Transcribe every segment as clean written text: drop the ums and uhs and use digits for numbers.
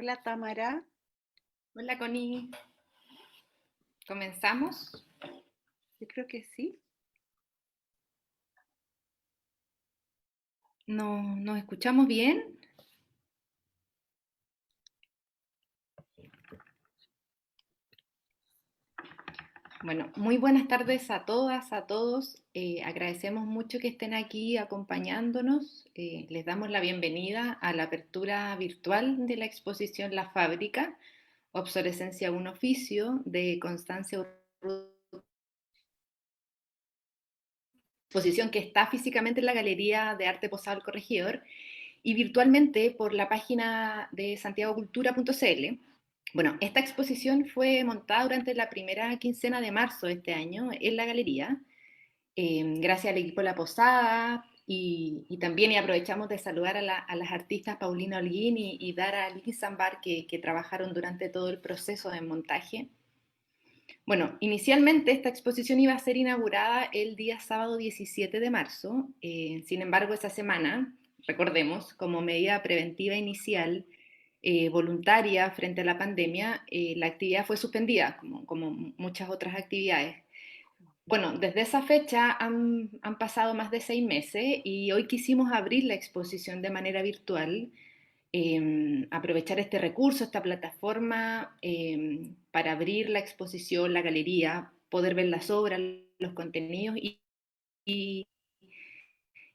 Hola Tamara, Hola Connie, ¿comenzamos? yo creo que sí. ¿No, nos escuchamos bien? Bueno, muy buenas tardes a todas, a todos. Agradecemos mucho que estén aquí acompañándonos. Les damos la bienvenida a la apertura virtual de la exposición La Fábrica, Obsolescencia un oficio, de Constancia Urrutia, exposición que está físicamente en la Galería de Arte Posado del Corregidor y virtualmente por la página de santiagocultura.cl. Bueno, esta exposición fue montada durante la primera quincena de marzo de este año en la galería, gracias al equipo de La Posada y también y aprovechamos de saludar a las artistas Paulina Holguín y Dara Lizambar que trabajaron durante todo el proceso de montaje. Bueno, inicialmente esta exposición iba a ser inaugurada el día sábado 17 de marzo, sin embargo esa semana, recordemos, como medida preventiva inicial, voluntaria frente a la pandemia, la actividad fue suspendida, como muchas otras actividades. Bueno, desde esa fecha han pasado más de 6 meses y hoy quisimos abrir la exposición de manera virtual, aprovechar este recurso, esta plataforma, para abrir la exposición, la galería, poder ver las obras, los contenidos y,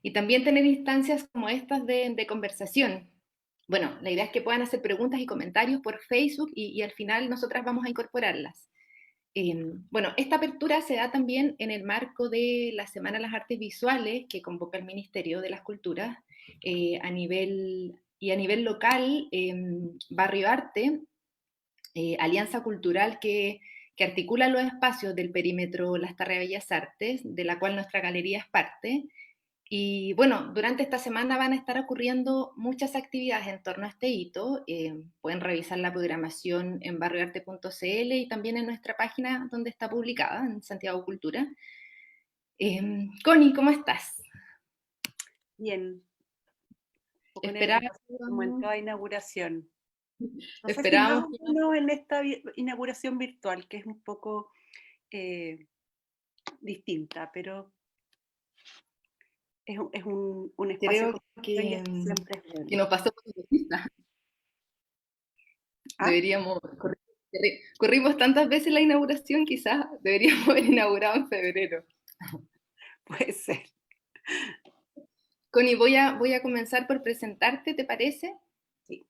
y también tener instancias como estas de conversación. Bueno, la idea es que puedan hacer preguntas y comentarios por Facebook y al final nosotras vamos a incorporarlas. Bueno, esta apertura se da también en el marco de la Semana de las Artes Visuales que convoca el Ministerio de las Culturas, a nivel local, Barrio Arte, alianza cultural que articula los espacios del perímetro Las Tarreas Bellas Artes, de la cual nuestra galería es parte. Y bueno, durante esta semana van a estar ocurriendo muchas actividades en torno a este hito. Pueden revisar la programación en barrioarte.cl y también en nuestra página donde está publicada, en Santiago Cultura. Connie, ¿cómo estás? Bien, un poco Esperábamos, nerviosa como en toda inauguración. No sé si más esperábamos o menos en esta inauguración virtual, que es un poco eh, distinta, pero es un espacio de creo conversación y esto siempre es que bueno. nos pasó por la pista. ¿Ah? Deberíamos, corrimos tantas veces la inauguración, quizás deberíamos haber inaugurado en febrero. Puede ser. Connie, voy a comenzar por presentarte, ¿te parece? Sí.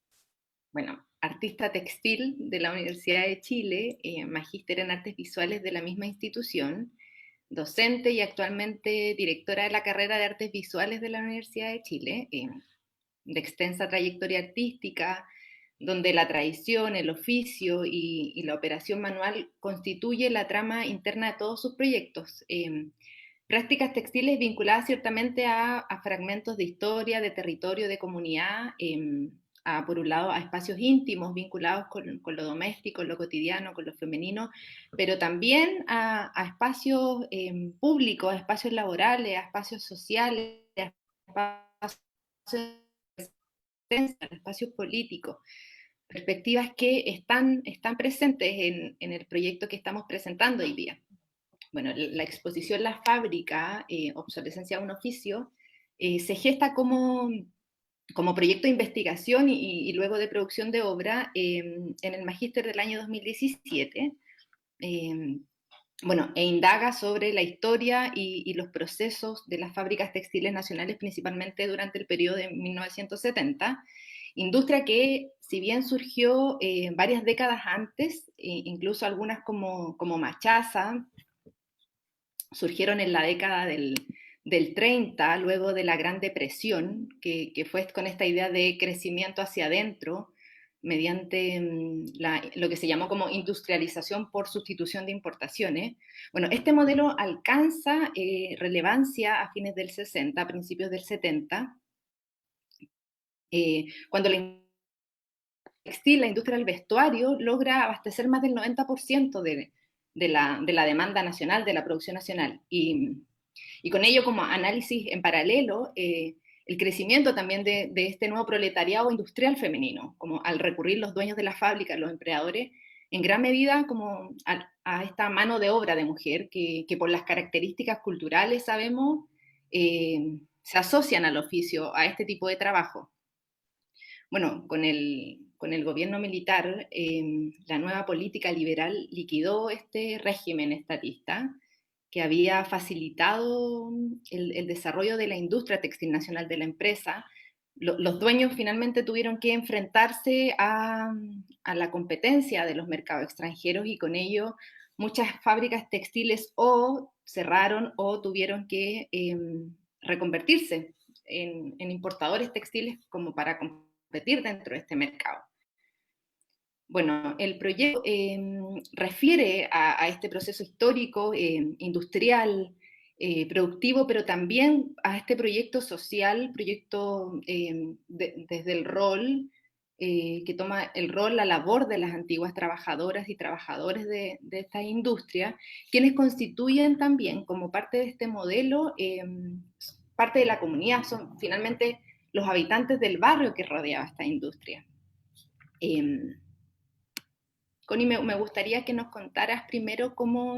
Bueno, artista textil de la Universidad de Chile, magíster en artes visuales de la misma institución, docente y actualmente directora de la carrera de artes visuales de la Universidad de Chile, de extensa trayectoria artística, donde la tradición, el oficio y la operación manual constituye la trama interna de todos sus proyectos. Prácticas textiles vinculadas ciertamente a fragmentos de historia, de territorio, de comunidad, por un lado a espacios íntimos vinculados con lo doméstico, lo cotidiano, con lo femenino, pero también a espacios públicos, a espacios laborales, a espacios sociales, a espacios a espacios políticos, perspectivas que están presentes en el proyecto que estamos presentando hoy día. Bueno, la exposición La Fábrica, Obsolescencia un oficio, se gesta como proyecto de investigación y luego de producción de obra, en el magíster del año 2017. Eh, bueno, e indaga sobre la historia y los procesos de las fábricas textiles nacionales, principalmente durante el periodo de 1970, industria que, si bien surgió varias décadas antes, incluso algunas como Machaza, surgieron en la década del 30, luego de la Gran Depresión, que fue con esta idea de crecimiento hacia adentro, mediante lo que se llamó como industrialización por sustitución de importaciones. Bueno, este modelo alcanza relevancia a fines del 60, a principios del 70, cuando la textil, la industria del vestuario, logra abastecer más del 90% de la demanda nacional, de la producción nacional. Y con ello como análisis en paralelo, el crecimiento también de este nuevo proletariado industrial femenino, como al recurrir los dueños de las fábricas, los empleadores, en gran medida como a esta mano de obra de mujer que por las características culturales, sabemos, se asocian al oficio, a este tipo de trabajo. Bueno, con el gobierno militar, la nueva política liberal liquidó este régimen estatista que había facilitado el desarrollo de la industria textil nacional de la empresa. Los dueños finalmente tuvieron que enfrentarse a la competencia de los mercados extranjeros y con ello muchas fábricas textiles o cerraron o tuvieron que reconvertirse en importadores textiles como para competir dentro de este mercado. Bueno, el proyecto refiere a este proceso histórico, industrial, productivo, pero también a este proyecto social, proyecto desde el rol, que toma el rol, la labor de las antiguas trabajadoras y trabajadores de esta industria, quienes constituyen también como parte de este modelo, parte de la comunidad, son finalmente los habitantes del barrio que rodeaba esta industria. Connie, me gustaría que nos contaras primero cómo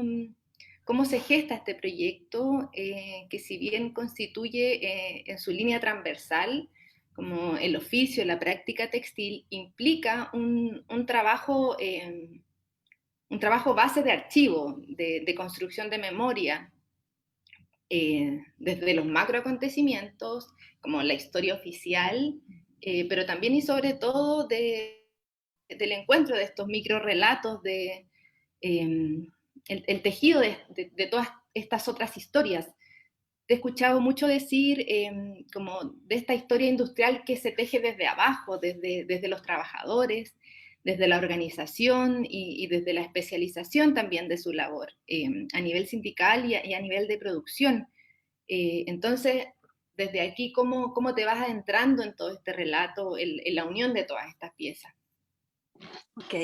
se gesta este proyecto, que si bien constituye en su línea transversal, como el oficio, la práctica textil, implica un trabajo base de archivo, de construcción de memoria, desde los macroacontecimientos, como la historia oficial, pero también y sobre todo del encuentro de estos microrelatos, el tejido de todas estas otras historias. Te he escuchado mucho decir como de esta historia industrial que se teje desde abajo, desde los trabajadores, desde la organización y desde la especialización también de su labor, a nivel sindical y a nivel de producción. Entonces, desde aquí, ¿cómo te vas adentrando en todo este relato, en la unión de todas estas piezas? Ok.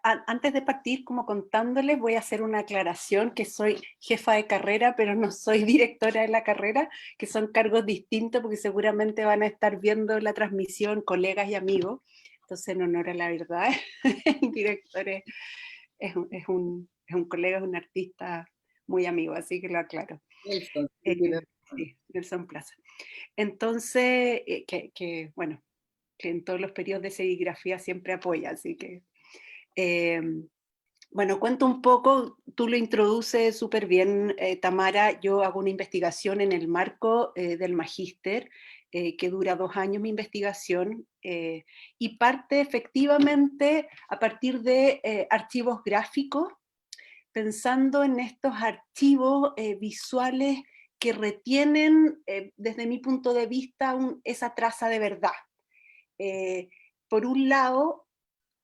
Antes de partir, como contándoles, voy a hacer una aclaración que soy jefa de carrera, pero no soy directora de la carrera, que son cargos distintos porque seguramente van a estar viendo la transmisión colegas y amigos. Entonces, en honor a la verdad, el director es un colega, es un artista muy amigo, así que lo aclaro. Nelson, Eh, sí, Nelson Plaza. Entonces, bueno, que en todos los periodos de serigrafía siempre apoya, así que bueno, cuento un poco, tú lo introduces súper bien, Tamara. Yo hago una investigación en el marco del magíster, que dura 2 años mi investigación, y parte efectivamente a partir de archivos gráficos, pensando en estos archivos visuales que retienen, desde mi punto de vista, esa traza de verdad. Por un lado,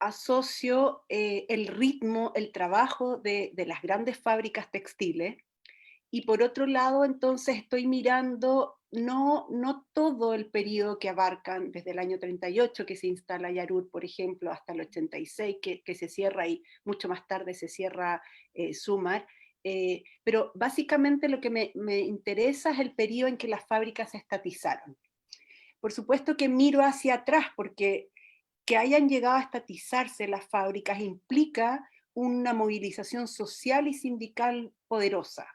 asocio el ritmo, el trabajo de las grandes fábricas textiles, y por otro lado, entonces estoy mirando no todo el periodo que abarcan desde el año 38, que se instala Yarur, por ejemplo, hasta el 86, que se cierra, y mucho más tarde se cierra Sumar, pero básicamente lo que me interesa es el periodo en que las fábricas se estatizaron. Por supuesto que miro hacia atrás, porque que hayan llegado a estatizarse las fábricas implica una movilización social y sindical poderosa,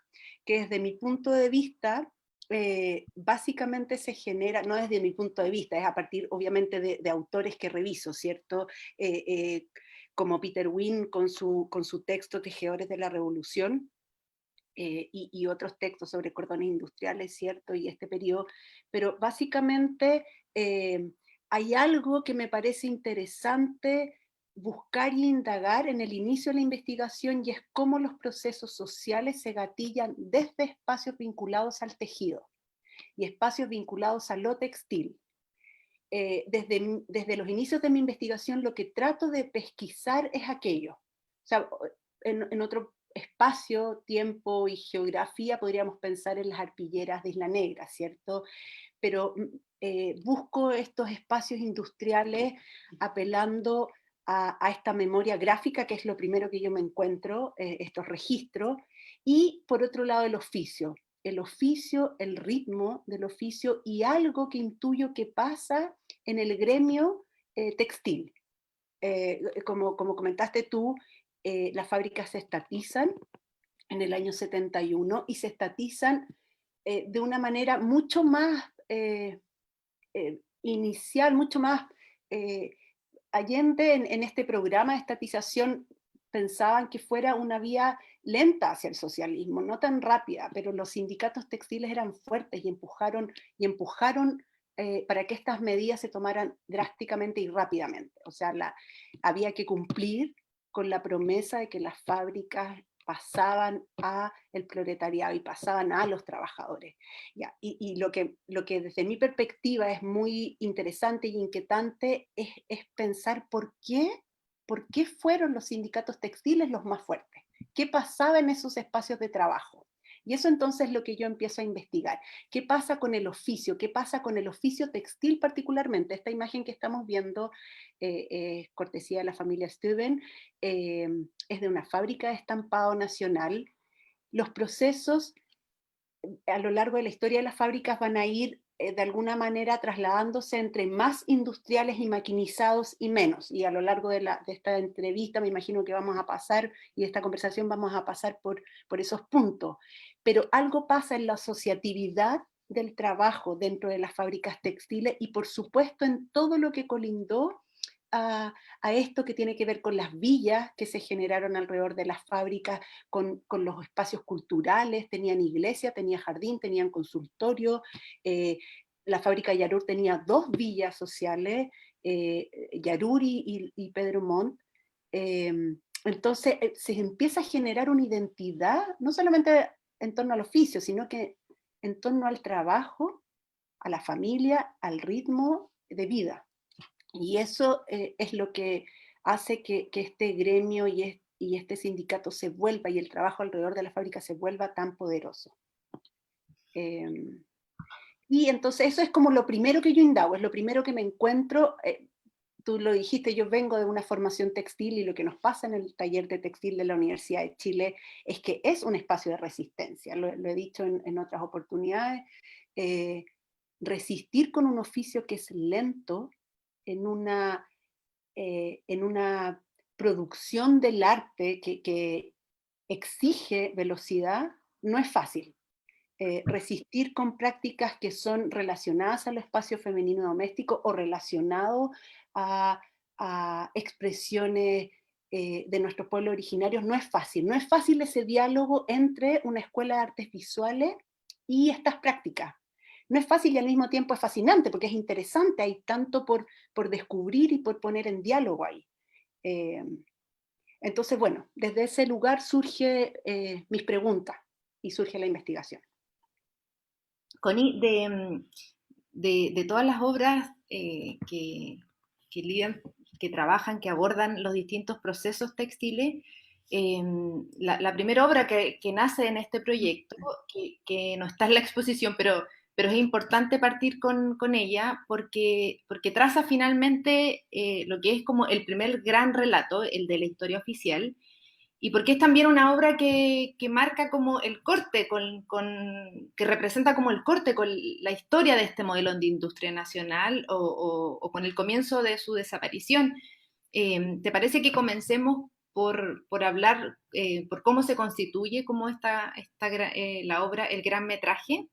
que desde mi punto de vista, básicamente se genera, no desde mi punto de vista, es a partir obviamente de autores que reviso, ¿cierto? Como Peter Wynne con su texto Tejedores de la Revolución, y otros textos sobre cordones industriales, ¿cierto? Y este periodo, pero básicamente hay algo que me parece interesante buscar y indagar en el inicio de la investigación, y es cómo los procesos sociales se gatillan desde espacios vinculados al tejido y espacios vinculados a lo textil. Desde los inicios de mi investigación lo que trato de pesquisar es aquello. O sea, en otro espacio, tiempo y geografía podríamos pensar en las arpilleras de Isla Negra, ¿cierto? Pero busco estos espacios industriales apelando a esta memoria gráfica, que es lo primero que yo me encuentro, estos registros, y por otro lado el oficio. el oficio, el ritmo del oficio y algo que intuyo que pasa en el gremio textil. Como comentaste tú, las fábricas se estatizan en el año 71 y se estatizan de una manera mucho más inicial, mucho más eh, allende en este programa de estatización pensaban que fuera una vía lenta hacia el socialismo, no tan rápida, pero los sindicatos textiles eran fuertes y empujaron para que estas medidas se tomaran drásticamente y rápidamente. O sea, había que cumplir con la promesa de que las fábricas pasaban a el proletariado y pasaban a los trabajadores. Ya, y lo que desde mi perspectiva es muy interesante y inquietante es pensar por qué fueron los sindicatos textiles los más fuertes, qué pasaba en esos espacios de trabajo. Y eso entonces es lo que yo empiezo a investigar. ¿Qué pasa con el oficio? ¿Qué pasa con el oficio textil particularmente? Esta imagen que estamos viendo, cortesía de la familia Steuben, es de una fábrica de estampado nacional. Los procesos a lo largo de la historia de las fábricas van a ir de alguna manera trasladándose entre más industriales y maquinizados y menos. Y a lo largo de esta entrevista me imagino que vamos a pasar, y de esta conversación vamos a pasar por esos puntos. Pero algo pasa en la asociatividad del trabajo dentro de las fábricas textiles y por supuesto en todo lo que colindó a esto que tiene que ver con las villas que se generaron alrededor de las fábricas, con los espacios culturales, tenían iglesia, tenía jardín, tenían consultorio, la fábrica Yarur tenía dos villas sociales, Yarur y Pedro Montt. Entonces se empieza a generar una identidad, no solamente en torno al oficio, sino que en torno al trabajo, a la familia, al ritmo de vida. Y eso es lo que hace que este gremio y este sindicato se vuelva, y el trabajo alrededor de la fábrica se vuelva tan poderoso. Eh, y entonces eso es como lo primero que yo indago, es lo primero que me encuentro. Tú lo dijiste, yo vengo de una formación textil y lo que nos pasa en el taller de textil de la Universidad de Chile es que es un espacio de resistencia, lo he dicho en otras oportunidades. eh, Resistir con un oficio que es lento en una producción del arte que exige velocidad, no es fácil. Resistir con prácticas que son relacionadas al espacio femenino doméstico o relacionado a, a expresiones de nuestros pueblos originarios no es fácil. No es fácil ese diálogo entre una escuela de artes visuales y estas prácticas. No es fácil y al mismo tiempo es fascinante porque es interesante, hay tanto por descubrir y por poner en diálogo ahí. Eh, entonces, bueno, desde ese lugar surge mis preguntas y surge la investigación. Connie, de todas las obras que lidian, que trabajan, que abordan los distintos procesos textiles, eh, la primera obra que nace en este proyecto, que no está en la exposición, pero es importante partir con ella porque traza finalmente lo que es como el primer gran relato, el de la historia oficial, y porque es también una obra que marca como el corte, que representa como el corte con la historia de este modelo de industria nacional o con el comienzo de su desaparición. ¿Te parece que comencemos por hablar por cómo se constituye como la obra, el gran metraje?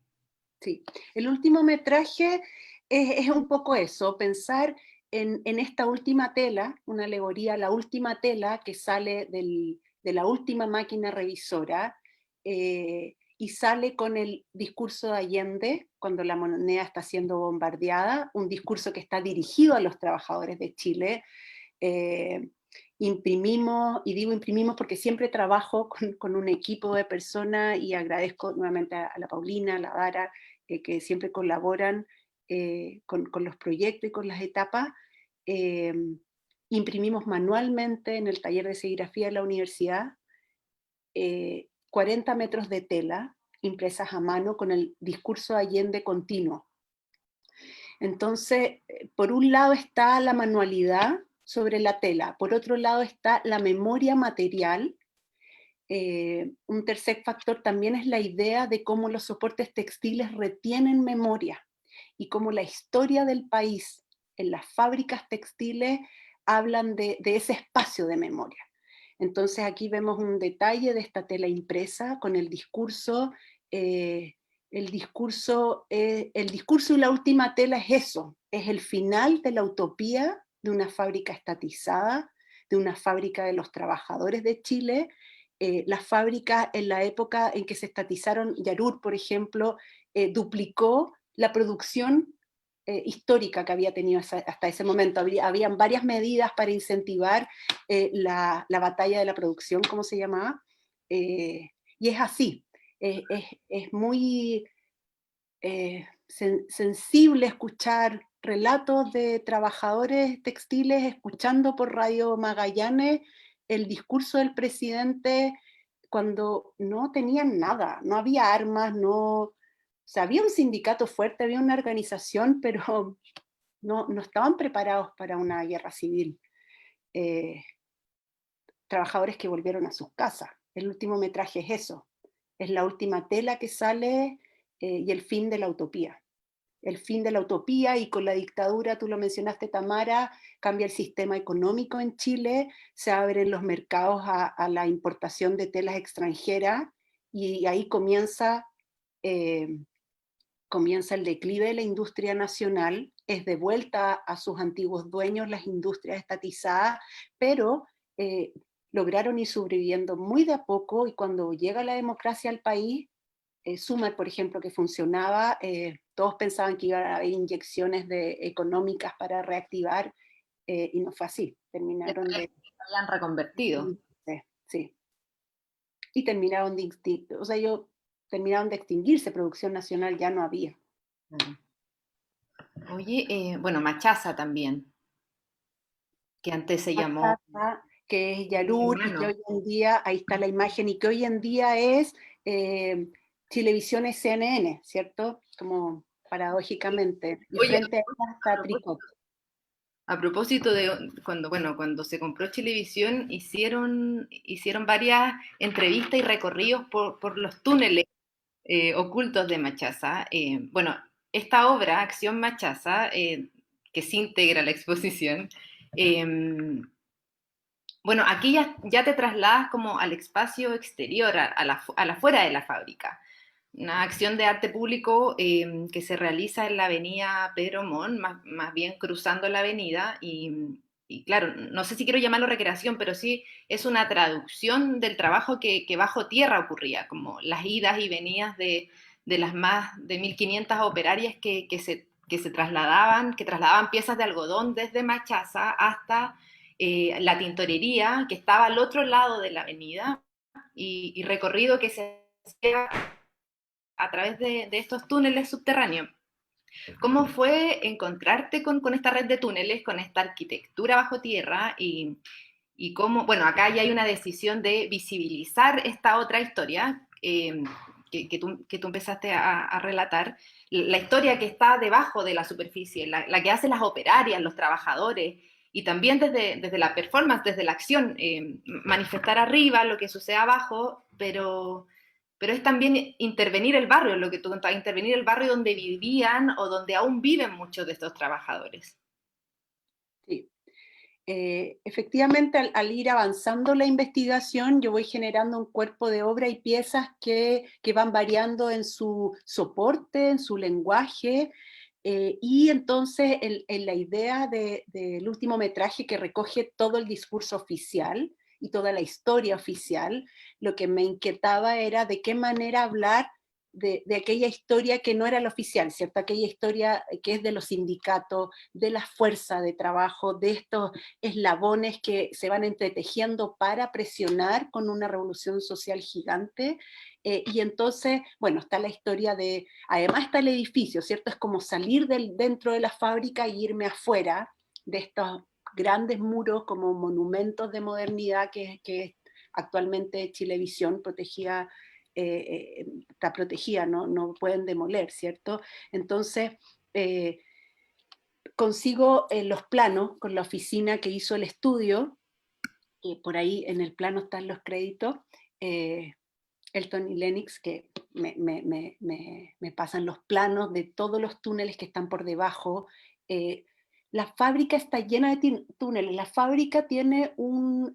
Sí, el último metraje es un poco eso, pensar en esta última tela, una alegoría, la última tela que sale de la última máquina revisora y sale con el discurso de Allende cuando la moneda está siendo bombardeada, un discurso que está dirigido a los trabajadores de Chile. eh, Imprimimos, y digo imprimimos porque siempre trabajo con un equipo de personas y agradezco nuevamente a la Paulina, a la Dara, que siempre colaboran con los proyectos y con las etapas. Eh, Imprimimos manualmente en el taller de serigrafía de la universidad 40 metros de tela impresas a mano con el discurso de Allende continuo. Entonces, por un lado está la manualidad sobre la tela, por otro lado está la memoria material Un tercer factor también es la idea de cómo los soportes textiles retienen memoria y cómo la historia del país en las fábricas textiles hablan de ese espacio de memoria. Entonces aquí vemos un detalle de esta tela impresa con eh, el discurso y la última tela es eso, es el final de la utopía de una fábrica estatizada, de una fábrica de los trabajadores de Chile. Las fábricas en la época en que se estatizaron, Yarur, por ejemplo, duplicó la producción histórica que había tenido hasta ese momento. Habían varias medidas para incentivar la batalla de la producción, como se llamaba, y es así. Es muy sensible escuchar relatos de trabajadores textiles escuchando por Radio Magallanes el discurso del presidente cuando no tenían nada, no había armas, no, o sea, había un sindicato fuerte, había una organización, pero no estaban preparados para una guerra civil. Eh, Trabajadores que volvieron a sus casas. El último metraje es eso, es la última tela que sale y el fin de la utopía. El fin de la utopía, y con la dictadura, tú lo mencionaste, Tamara, cambia el sistema económico en Chile, se abren los mercados a la importación de telas extranjeras, y ahí eh, comienza el declive de la industria nacional, es de vuelta a sus antiguos dueños las industrias estatizadas, pero eh, lograron ir sobreviviendo muy de a poco, y cuando llega la democracia al país, Sumer, por ejemplo, que funcionaba, todos pensaban que iba a haber inyecciones económicas para reactivar, y no fue así. Después Terminaron de... habían reconvertido. Sí, y terminaron o sea, terminaron de extinguirse, producción nacional ya no había. Mm. Oye, bueno, Machaza también, que antes se llamó Machaca, que es Derechos Yarur, y que Humanos. hoy en día, ahí está la imagen, y que hoy en día es Chilevisión CNN, ¿cierto? Como paradójicamente. Y Oye, frente a ella a está propósito Tricot. a propósito de cuando, bueno, cuando se compró Chilevisión, hicieron varias entrevistas y recorridos por los túneles ocultos de Machaza. Bueno, esta obra, Acción Machaza, que se integra a la exposición, eh, bueno, aquí ya te trasladas como al espacio exterior, a la fuera de la fábrica. Una acción de arte público que se realiza en la avenida Pedro Montt, más bien cruzando la avenida, y claro, no sé si quiero llamarlo recreación, pero sí es una traducción del trabajo que bajo tierra ocurría, como las idas y venidas de las más de 1.500 operarias que trasladaban, piezas de algodón desde Machaza hasta la tintorería, que estaba al otro lado de la avenida, y recorrido que se hacía a través de estos túneles subterráneos. ¿Cómo fue encontrarte con esta red de túneles, con esta arquitectura bajo tierra y cómo, bueno, acá ya hay una decisión de visibilizar esta otra historia que tú empezaste a relatar, la historia que está debajo de la superficie, la que hacen las operarias, los trabajadores, y también desde la performance, desde la acción, manifestar arriba lo que sucede abajo, pero es también intervenir el barrio, lo que tú contabas, intervenir el barrio donde vivían o donde aún viven muchos de estos trabajadores. Sí. Efectivamente, al ir avanzando la investigación, yo voy generando un cuerpo de obra y piezas que van variando en su soporte, en su lenguaje, y entonces en la idea del último metraje, que recoge todo el discurso oficial y toda la historia oficial, lo que me inquietaba era de qué manera hablar de aquella historia que no era la oficial, ¿cierto? Aquella historia que es de los sindicatos, de la fuerza de trabajo, de estos eslabones que se van entretejiendo para presionar con una revolución social gigante. Y entonces, bueno, está la historia además está el edificio, ¿cierto? Es como salir dentro de la fábrica e irme afuera de estos grandes muros como monumentos de modernidad que actualmente Chilevisión protegía, está protegida, no pueden demoler, ¿cierto? Entonces, eh, consigo los planos con la oficina que hizo el estudio, por ahí en el plano están los créditos, el Tony Lennox, que me pasan los planos de todos los túneles que están por debajo. La fábrica está llena de túneles. La fábrica tiene un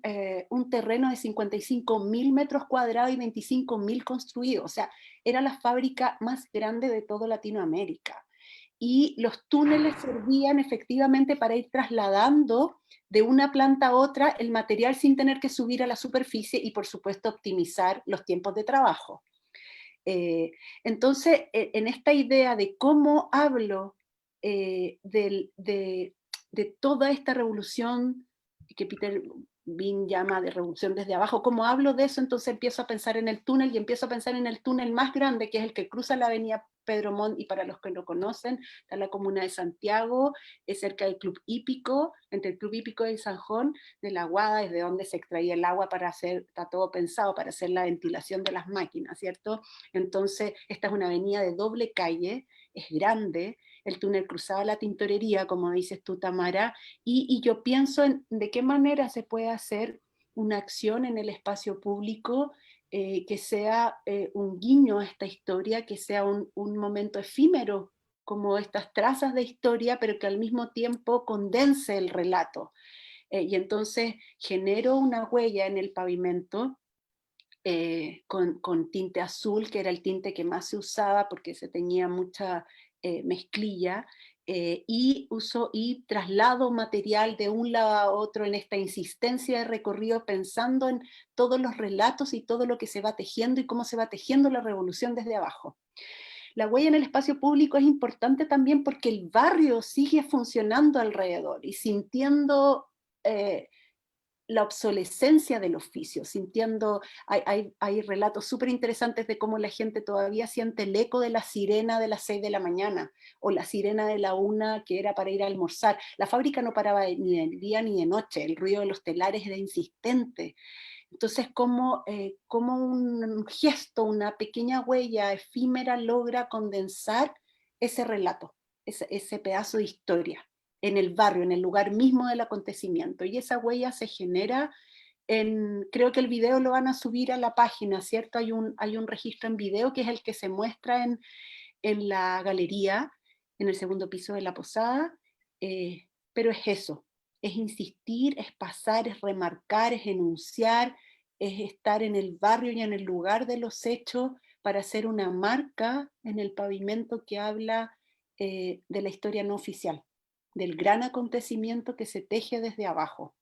terreno de 55.000 metros cuadrados y 25.000 construidos. O sea, era la fábrica más grande de toda Latinoamérica. Y los túneles servían efectivamente para ir trasladando de una planta a otra el material sin tener que subir a la superficie y, por supuesto, optimizar los tiempos de trabajo. Entonces, en esta idea de cómo hablo de toda esta revolución que Peter Bean llama de revolución desde abajo, cómo hablo de eso, entonces empiezo a pensar en el túnel y empiezo a pensar en el túnel más grande, que es el que cruza la avenida Pedro Montt, y para los que no conocen, está en la comuna de Santiago, es cerca del Club Hípico, entre el Club Hípico y el Sanjón, de la Guada, es de donde se extraía el agua para hacer, está todo pensado para hacer la ventilación de las máquinas, ¿cierto? Entonces, esta es una avenida de doble calle, es grande, el túnel cruzaba la Tintorería, como dices tú, Tamara, y yo pienso en de qué manera se puede hacer una acción en el espacio público que sea un guiño a esta historia, que sea un momento efímero, como estas trazas de historia, pero que al mismo tiempo condense el relato. Y entonces genero una huella en el pavimento con tinte azul, que era el tinte que más se usaba porque se tenía mucha mezclilla, y traslado material de un lado a otro en esta insistencia de recorrido, pensando en todos los relatos y todo lo que se va tejiendo y cómo se va tejiendo la revolución desde abajo. La huella en el espacio público es importante también porque el barrio sigue funcionando alrededor y sintiendo la obsolescencia del oficio, sintiendo, hay relatos súper interesantes de cómo la gente todavía siente el eco de la sirena de las 6 de la mañana, o la sirena de la 1 que era para ir a almorzar. La fábrica no paraba ni de día ni de noche, el ruido de los telares era insistente. Entonces, como un gesto, una pequeña huella efímera logra condensar ese relato, ese pedazo de historia en el barrio, en el lugar mismo del acontecimiento. Y esa huella se genera creo que el video lo van a subir a la página, ¿cierto? Hay un registro en video que es el que se muestra en la galería, en el segundo piso de la posada, pero es eso, es insistir, es pasar, es remarcar, es enunciar, es estar en el barrio y en el lugar de los hechos para hacer una marca en el pavimento que habla de la historia no oficial, del gran acontecimiento que se teje desde abajo.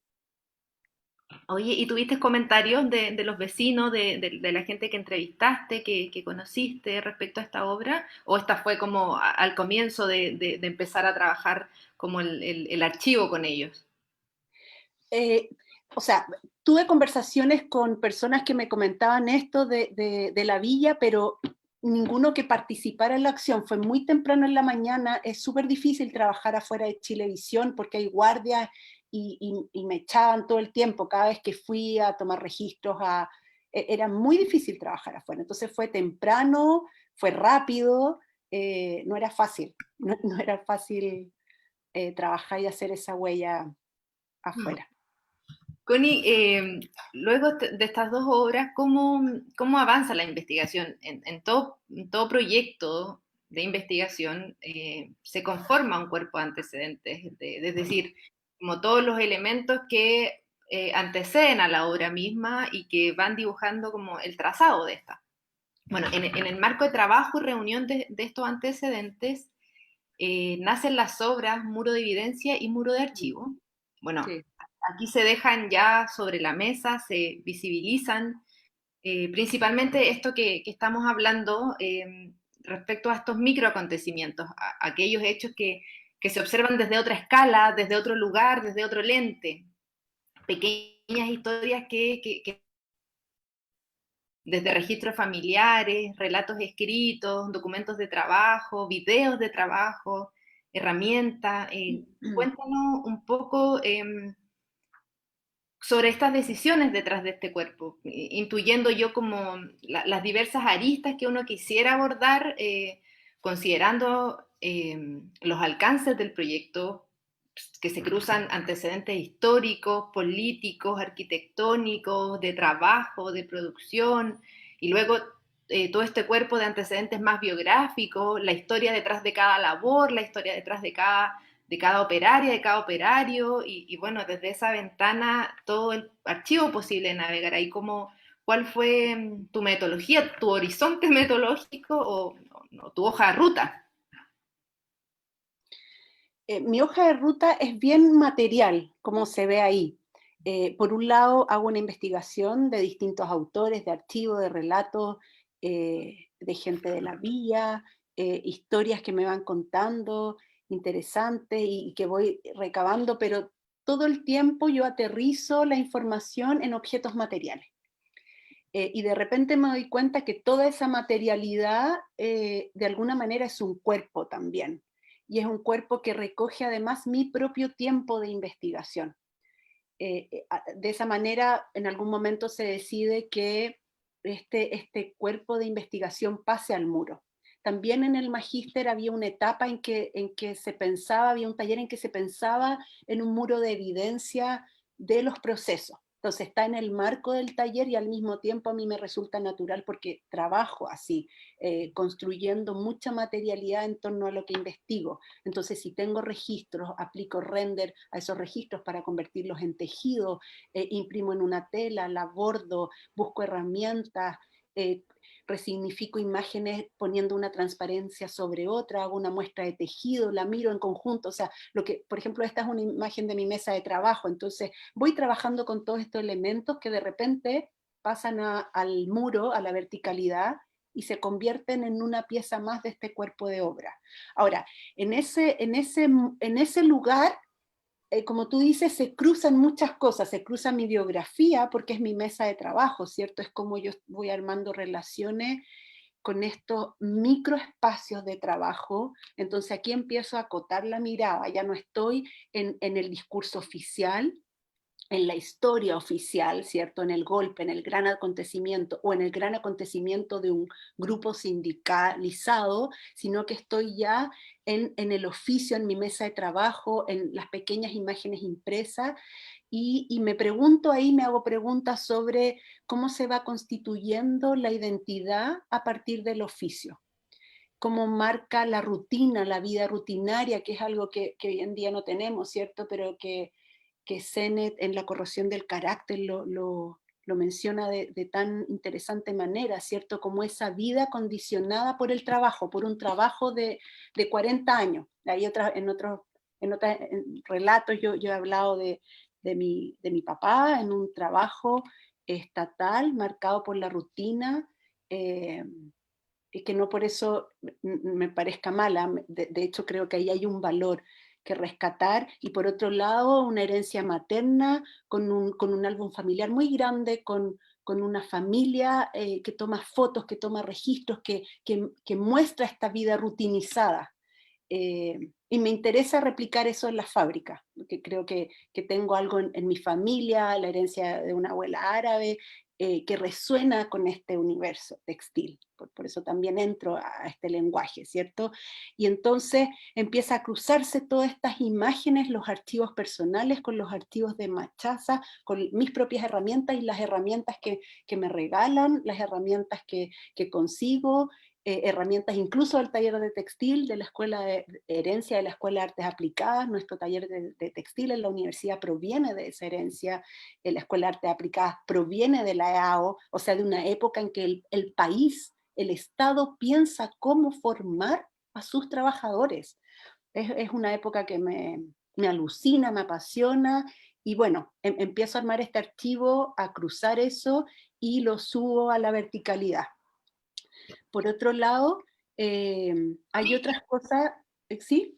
Oye, ¿y tuviste comentarios de los vecinos, de la gente que entrevistaste, que conociste respecto a esta obra? ¿O esta fue como al comienzo de empezar a trabajar como el archivo con ellos? Eh, o sea, tuve conversaciones con personas que me comentaban esto de la villa, pero ninguno que participara en la acción. Fue muy temprano en la mañana, es súper difícil trabajar afuera de Chilevisión porque hay guardias y me echaban todo el tiempo, cada vez que fui a tomar registros, era muy difícil trabajar afuera. Entonces fue temprano, fue rápido, no era fácil, no era fácil trabajar y hacer esa huella afuera. Connie, luego de estas dos obras, ¿cómo avanza la investigación? En todo proyecto de investigación se conforma un cuerpo de antecedentes, es decir, como todos los elementos que anteceden a la obra misma y que van dibujando como el trazado de esta. Bueno, en el marco de trabajo y reunión de estos antecedentes, nacen las obras Muro de Evidencia y Muro de Archivo. Bueno, Sí. aquí se dejan ya sobre la mesa, se visibilizan principalmente esto que estamos hablando respecto a estos microacontecimientos, a aquellos hechos que se observan desde otra escala, desde otro lugar, desde otro lente, pequeñas historias que desde registros familiares, relatos escritos, documentos de trabajo, videos de trabajo, herramientas. Cuéntanos un poco sobre estas decisiones detrás de este cuerpo, intuyendo yo como las diversas aristas que uno quisiera abordar, considerando los alcances del proyecto, que se cruzan antecedentes históricos, políticos, arquitectónicos, de trabajo, de producción, y luego todo este cuerpo de antecedentes más biográficos, la historia detrás de cada labor, la historia detrás de cada operaria, de cada operario, y bueno, desde esa ventana todo el archivo posible de navegar ahí. Como, ¿cuál fue tu metodología, tu horizonte metodológico o tu hoja de ruta? Mi hoja de ruta es bien material, como se ve ahí. Por un lado, hago una investigación de distintos autores, de archivos, de relatos, de gente de la villa, historias que me van contando, interesantes y que voy recabando, pero todo el tiempo yo aterrizo la información en objetos materiales. Y de repente me doy cuenta que toda esa materialidad de alguna manera es un cuerpo también. Y es un cuerpo que recoge además mi propio tiempo de investigación. De esa manera, en algún momento se decide que este cuerpo de investigación pase al muro. También en el magíster había una etapa en que se pensaba, había un taller en que se pensaba en un muro de evidencia de los procesos. Entonces está en el marco del taller y al mismo tiempo a mí me resulta natural porque trabajo así, construyendo mucha materialidad en torno a lo que investigo. Entonces, si tengo registros, aplico render a esos registros para convertirlos en tejido, imprimo en una tela, la bordo, busco herramientas, eh, resignifico imágenes poniendo una transparencia sobre otra, hago una muestra de tejido, la miro en conjunto. O sea, lo que, por ejemplo, esta es una imagen de mi mesa de trabajo, entonces voy trabajando con todos estos elementos que de repente pasan al muro, a la verticalidad, y se convierten en una pieza más de este cuerpo de obra. Ahora, en ese lugar, como tú dices, se cruzan muchas cosas, se cruza mi biografía porque es mi mesa de trabajo, ¿cierto? Es como yo voy armando relaciones con estos microespacios de trabajo. Entonces aquí empiezo a acotar la mirada, ya no estoy en el discurso oficial, en la historia oficial, ¿cierto? En el golpe, en el gran acontecimiento o en el gran acontecimiento de un grupo sindicalizado, sino que estoy ya en el oficio, en mi mesa de trabajo, en las pequeñas imágenes impresas y me pregunto ahí, me hago preguntas sobre cómo se va constituyendo la identidad a partir del oficio, cómo marca la rutina, la vida rutinaria, que es algo que hoy en día no tenemos, ¿cierto? Pero que Sennett en La corrosión del carácter lo menciona de tan interesante manera, ¿cierto? Como esa vida condicionada por el trabajo, por un trabajo de 40 años. Hay en relatos yo he hablado de mi papá en un trabajo estatal marcado por la rutina, y que no por eso me parezca mala, de hecho creo que ahí hay un valor que rescatar, y por otro lado una herencia materna con un álbum familiar muy grande, con una familia que toma fotos, que toma registros, que muestra esta vida rutinizada. Y me interesa replicar eso en la fábrica, porque creo que tengo algo en mi familia, la herencia de una abuela árabe, que resuena con este universo textil. Por eso también entro a este lenguaje, ¿cierto? Y entonces empieza a cruzarse todas estas imágenes, los archivos personales con los archivos de Machaza, con mis propias herramientas y las herramientas que me regalan, las herramientas que consigo, herramientas incluso del taller de textil de la Escuela de Herencia de la Escuela de Artes Aplicadas. Nuestro taller de textil en la universidad proviene de esa herencia, la Escuela de Artes Aplicadas proviene de la EAO, o sea, de una época en que el país, el Estado piensa cómo formar a sus trabajadores. Es una época que me alucina, me apasiona, y bueno, empiezo a armar este archivo, a cruzar eso, y lo subo a la verticalidad. Por otro lado, hay otras cosas, ¿sí?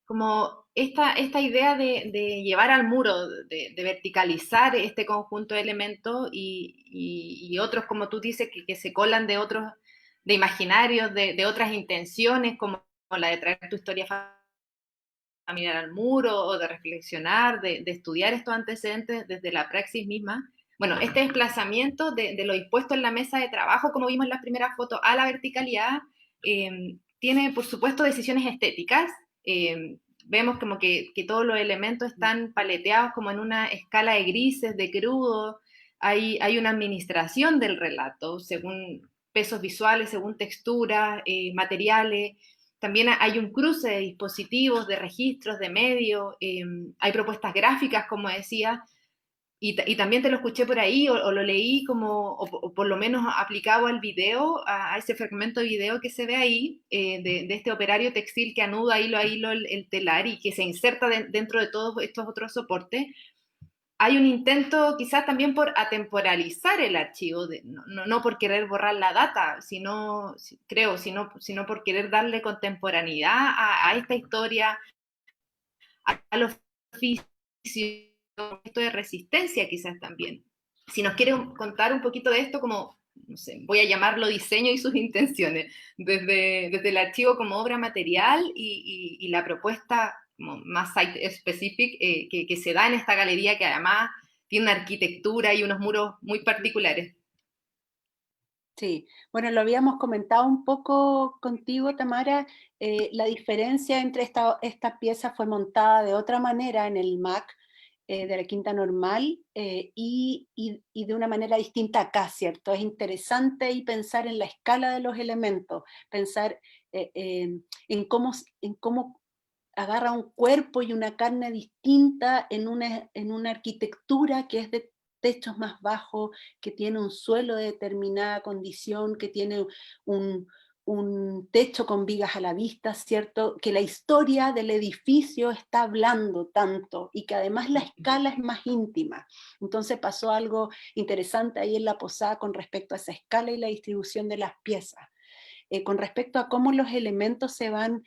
Como esta idea de llevar al muro, de verticalizar este conjunto de elementos y otros, como tú dices, que se colan de otros, de imaginarios, de otras intenciones, como la de traer tu historia familiar al muro, o de reflexionar, de estudiar estos antecedentes desde la praxis misma. Bueno, este desplazamiento de lo dispuesto en la mesa de trabajo, como vimos en las primeras fotos, a la verticalidad, tiene, por supuesto, decisiones estéticas. vemos como que todos los elementos están paleteados como en una escala de grises, de crudo, hay una administración del relato según pesos visuales, según texturas, materiales, también hay un cruce de dispositivos, de registros, de medios, hay propuestas gráficas, como decía, y también te lo escuché por ahí o lo leí como, o por lo menos aplicado al video, a ese fragmento de video que se ve ahí, de este operario textil que anuda hilo a hilo el telar y que se inserta dentro de todos estos otros soportes. Hay un intento quizás también por atemporalizar el archivo, no por querer borrar la data, creo, sino por querer darle contemporaneidad a esta historia, a los oficios, esto de resistencia quizás también. Si nos quiere contar un poquito de esto, como, no sé, voy a llamarlo diseño y sus intenciones, desde el archivo como obra material y la propuesta como más site-specific que se da en esta galería, que además tiene una arquitectura y unos muros muy particulares. Sí, bueno, lo habíamos comentado un poco contigo, Tamara. La diferencia entre esta pieza fue montada de otra manera en el MAC de la Quinta Normal y de una manera distinta acá, ¿cierto? Es interesante y pensar en la escala de los elementos, pensar en cómo agarra un cuerpo y una carne distinta en una arquitectura que es de techos más bajos, que tiene un suelo de determinada condición, que tiene un techo con vigas a la vista, ¿cierto? Que la historia del edificio está hablando tanto y que además la escala es más íntima. Entonces pasó algo interesante ahí en la posada con respecto a esa escala y la distribución de las piezas. Con respecto a cómo los elementos se van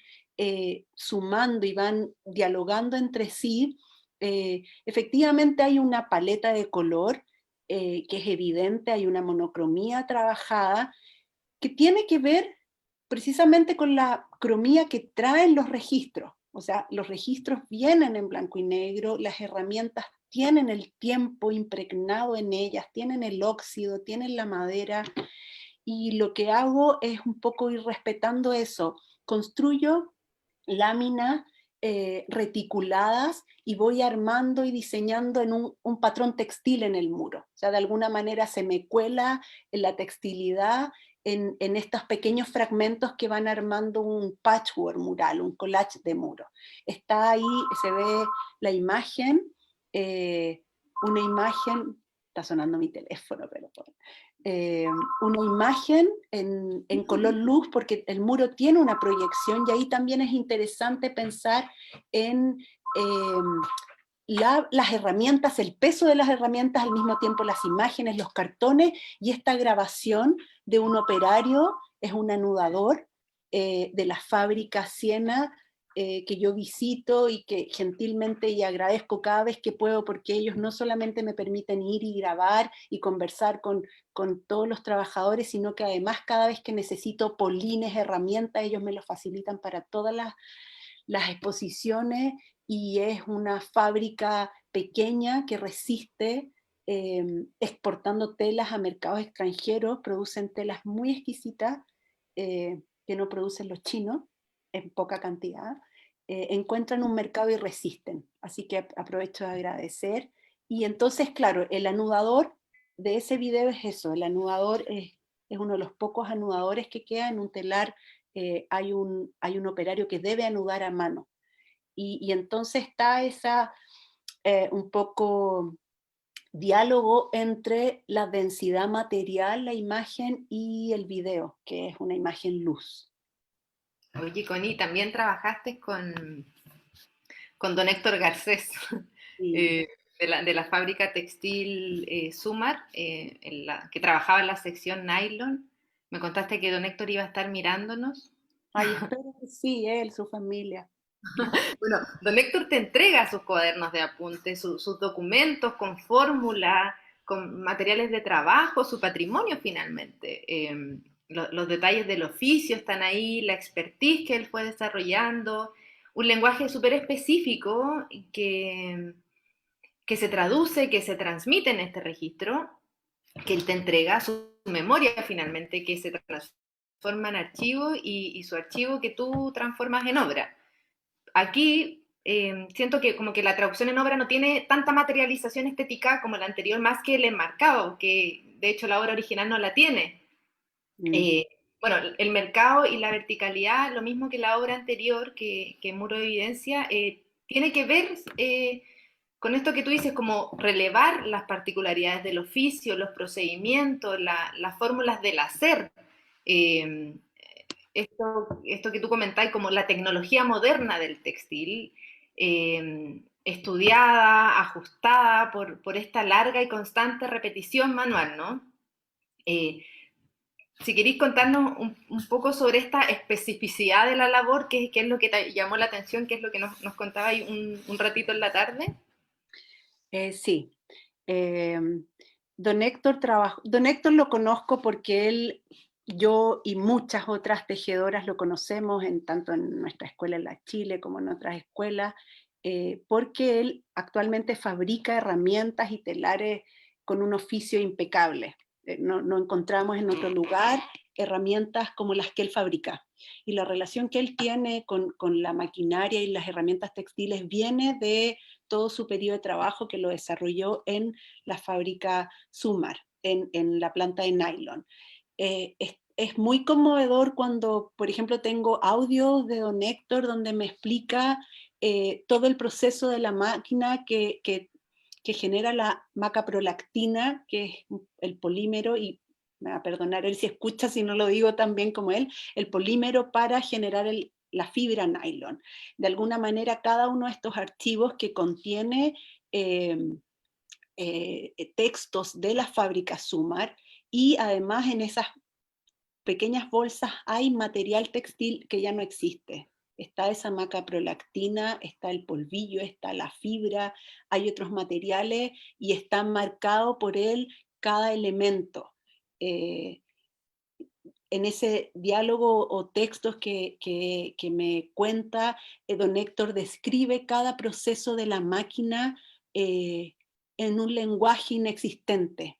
sumando y van dialogando entre sí, efectivamente hay una paleta de color que es evidente, hay una monocromía trabajada que tiene que ver precisamente con la cromía que traen los registros. O sea, los registros vienen en blanco y negro, las herramientas tienen el tiempo impregnado en ellas, tienen el óxido, tienen la madera, y lo que hago es un poco ir respetando eso. Construyo láminas reticuladas y voy armando y diseñando en un patrón textil en el muro. O sea, de alguna manera se me cuela la textilidad en estos pequeños fragmentos que van armando un patchwork mural, un collage de muro. Está ahí, se ve la imagen, una imagen, está sonando mi teléfono, pero eh, una imagen en color luz, porque el muro tiene una proyección y ahí también es interesante pensar en las herramientas, el peso de las herramientas, al mismo tiempo las imágenes, los cartones, y esta grabación de un operario, es un anudador de la fábrica Siena, que yo visito y que gentilmente y agradezco cada vez que puedo, porque ellos no solamente me permiten ir y grabar y conversar con todos los trabajadores, sino que además cada vez que necesito polines, herramientas, ellos me lo facilitan para todas las exposiciones, y es una fábrica pequeña que resiste exportando telas a mercados extranjeros, producen telas muy exquisitas que no producen los chinos en poca cantidad, encuentran un mercado y resisten. Así que aprovecho de agradecer. Y entonces, claro, el anudador de ese video es eso, el anudador es uno de los pocos anudadores que queda en un telar. Hay un operario que debe anudar a mano. Y entonces está esa un poco diálogo entre la densidad material, la imagen y el video, que es una imagen luz. Oye, Connie, también trabajaste con don Héctor Garcés, Y eh, de la fábrica textil Sumar, que trabajaba en la sección nylon. Me contaste que don Héctor iba a estar mirándonos. ay, espero que sí, él, su familia. Bueno, don Héctor te entrega sus cuadernos de apuntes, sus documentos con fórmula, con materiales de trabajo, su patrimonio finalmente. Los detalles del oficio están ahí, la expertise que él fue desarrollando, un lenguaje súper específico que se traduce, que se transmite en este registro, que él te entrega su memoria finalmente, que se transforma en archivo y su archivo que tú transformas en obra. Aquí siento que como que la traducción en obra no tiene tanta materialización estética como la anterior, más que el enmarcado, que de hecho la obra original no la tiene. Mm. Eh, bueno, el mercado y la verticalidad, lo mismo que la obra anterior, que Muro de Evidencia, tiene que ver con esto que tú dices, como relevar las particularidades del oficio, los procedimientos, las fórmulas del hacer. Eh, esto que tú comentáis como la tecnología moderna del textil, estudiada, ajustada por esta larga y constante repetición manual, ¿no? Eh, si queréis contarnos un poco sobre esta especificidad de la labor, qué es lo que te llamó la atención, qué es lo que nos contabais un ratito en la tarde. Sí. Em, Don Héctor lo conozco porque él, yo y muchas otras tejedoras lo conocemos tanto en nuestra escuela en la Chile como en otras escuelas, porque él actualmente fabrica herramientas y telares con un oficio impecable. No encontramos en otro lugar herramientas como las que él fabrica. Y la relación que él tiene con la maquinaria y las herramientas textiles viene de todo su periodo de trabajo que lo desarrolló en la fábrica Sumar, en la planta de nylon. Es muy conmovedor cuando, por ejemplo, tengo audios de don Héctor donde me explica todo el proceso de la máquina que genera la macaprolactina, que es el polímero, y me va a perdonar él si escucha si no lo digo tan bien como él, el polímero para generar la fibra nylon. De alguna manera, cada uno de estos archivos que contiene textos de la fábrica Sumar, y además en esas pequeñas bolsas hay material textil que ya no existe. Está esa macaprolactina, está el polvillo, está la fibra, hay otros materiales y está marcado por él cada elemento. Eh, en ese diálogo o textos que me cuenta, don Héctor describe cada proceso de la máquina eh, en un lenguaje inexistente.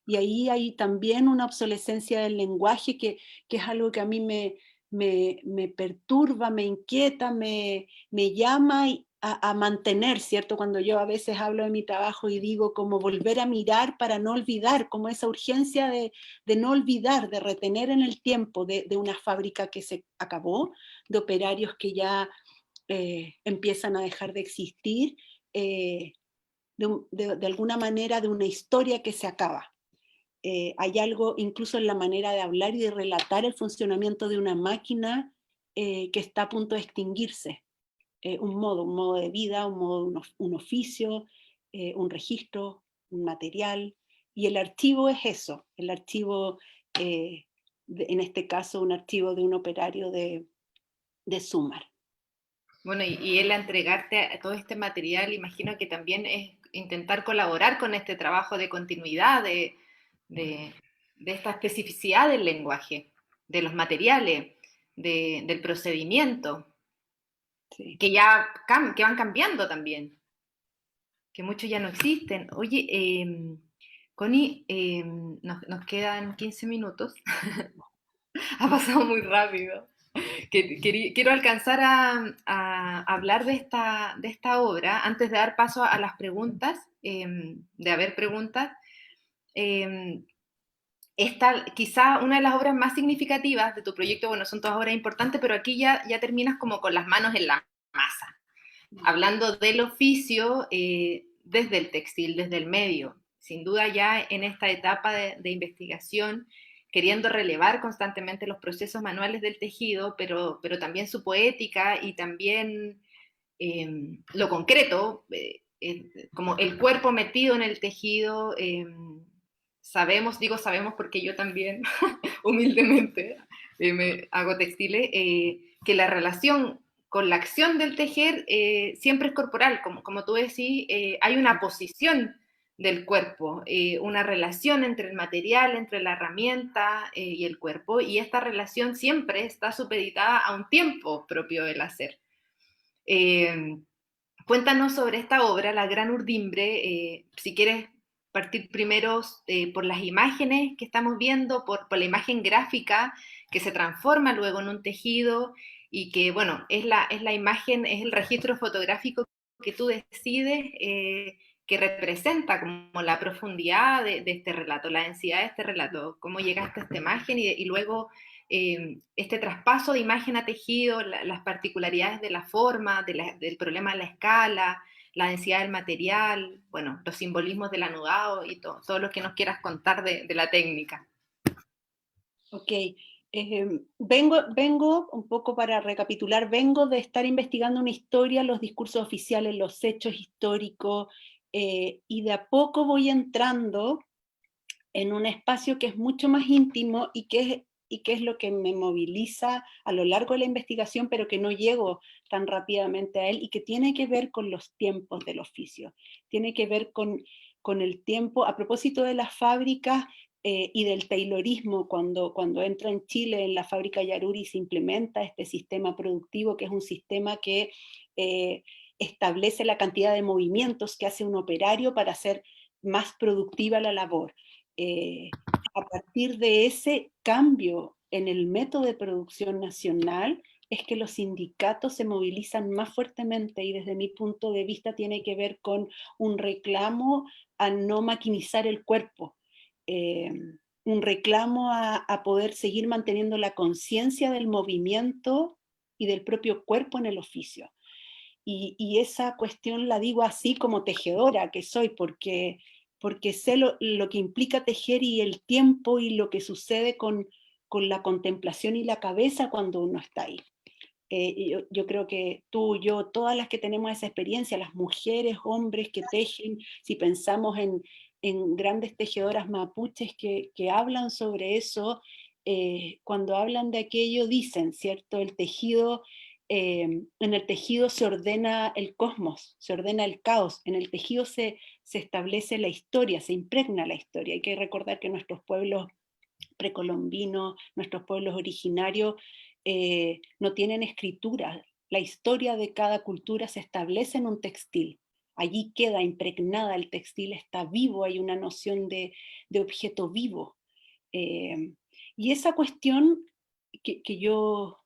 Y ahí hay también una obsolescencia del lenguaje que es algo que a mí me perturba, me inquieta, me llama a mantener, ¿cierto? Cuando yo a veces hablo de mi trabajo y digo como volver a mirar para no olvidar, como esa urgencia de no olvidar, de retener en el tiempo de una fábrica que se acabó, de operarios que ya empiezan a dejar de existir, de alguna manera de una historia que se acaba. Hay algo incluso en la manera de hablar y de relatar el funcionamiento de una máquina que está a punto de extinguirse. Un modo de vida, un oficio, un registro, un material, y el archivo es eso, el archivo, en este caso, un archivo de un operario de Sumar. Bueno, y él a entregarte a todo este material, imagino que también es intentar colaborar con este trabajo de continuidad, de, de esta especificidad del lenguaje, de los materiales, del procedimiento, Sí. que que van cambiando también, que muchos ya no existen. Oye, Connie, nos quedan 15 minutos, ha pasado muy rápido. Quiero alcanzar a hablar de esta obra antes de dar paso a las preguntas, de haber preguntas. Eh, Esta, quizá una de las obras más significativas de tu proyecto, bueno, son todas obras importantes, pero aquí ya terminas como con las manos en la masa, hablando del oficio desde el textil, desde el medio. Sin duda ya en esta etapa de investigación, queriendo relevar constantemente los procesos manuales del tejido, pero también su poética y también lo concreto, como el cuerpo metido en el tejido. Sabemos, digo sabemos porque yo también, humildemente, me hago textiles, que la relación con la acción del tejer siempre es corporal, como tú decís, hay una posición del cuerpo, una relación entre el material, entre la herramienta y el cuerpo, y esta relación siempre está supeditada a un tiempo propio del hacer. Eh, Cuéntanos sobre esta obra, La Gran Urdimbre, si quieres partir primero por las imágenes que estamos viendo, por la imagen gráfica que se transforma luego en un tejido, y que, bueno, es la imagen, es el registro fotográfico que tú decides que representa como la profundidad de este relato, la densidad de este relato, cómo llegaste a esta imagen y luego este traspaso de imagen a tejido, las particularidades de la forma, del problema de la escala, la densidad del material, bueno, los simbolismos del anudado y todo lo que nos quieras contar de la técnica. Ok, vengo un poco para recapitular, vengo de estar investigando una historia, los discursos oficiales, los hechos históricos, y de a poco voy entrando en un espacio que es mucho más íntimo y que es lo que me moviliza a lo largo de la investigación, pero que no llego tan rápidamente a él y que tiene que ver con los tiempos del oficio, tiene que ver con el tiempo, a propósito de las fábricas y del taylorismo, cuando entra en Chile, en la fábrica Yaruri, se implementa este sistema productivo, que es un sistema que eh, establece la cantidad de movimientos que hace un operario para hacer más productiva la labor. A partir de ese cambio en el método de producción nacional, es que los sindicatos se movilizan más fuertemente y desde mi punto de vista tiene que ver con un reclamo a no maquinizar el cuerpo, eh, un reclamo a poder seguir manteniendo la conciencia del movimiento y del propio cuerpo en el oficio. Y esa cuestión la digo así como tejedora que soy, porque sé lo que implica tejer y el tiempo y lo que sucede con la contemplación y la cabeza cuando uno está ahí. Yo creo que tú, yo, todas las que tenemos esa experiencia, las mujeres, hombres que tejen, si pensamos en grandes tejedoras mapuches que hablan sobre eso, cuando hablan de aquello dicen, ¿cierto? El tejido, en el tejido se ordena el cosmos, se ordena el caos, en el tejido se establece la historia, se impregna la historia. Hay que recordar que nuestros pueblos precolombinos, nuestros pueblos originarios, no tienen escritura. La historia de cada cultura se establece en un textil. Allí queda impregnada, el textil está vivo, hay una noción de objeto vivo. Eh, y esa cuestión que, que, yo,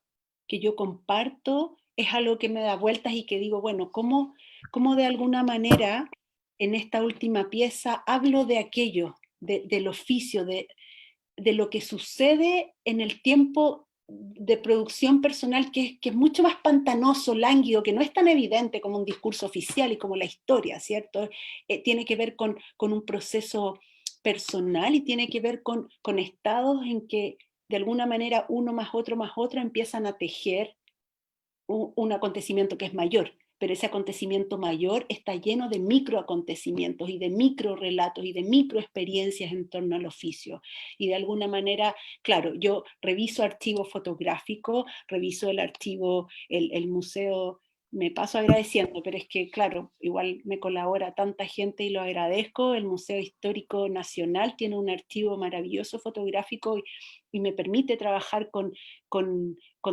que yo comparto es algo que me da vueltas y que digo, bueno, ¿cómo de alguna manera en esta última pieza hablo de aquello, del oficio, de lo que sucede en el tiempo de producción personal que es mucho más pantanoso, lánguido, que no es tan evidente como un discurso oficial y como la historia, ¿cierto? Tiene que ver con un proceso personal y tiene que ver con estados en que de alguna manera uno más otro empiezan a tejer un acontecimiento que es mayor, pero ese acontecimiento mayor está lleno de microacontecimientos y de microrelatos y de microexperiencias en torno al oficio. Y de alguna manera, claro, yo reviso archivo fotográfico, reviso el archivo, el museo, me paso agradeciendo, pero es que, claro, igual me colabora tanta gente y lo agradezco. El Museo Histórico Nacional tiene un archivo maravilloso fotográfico y me permite trabajar con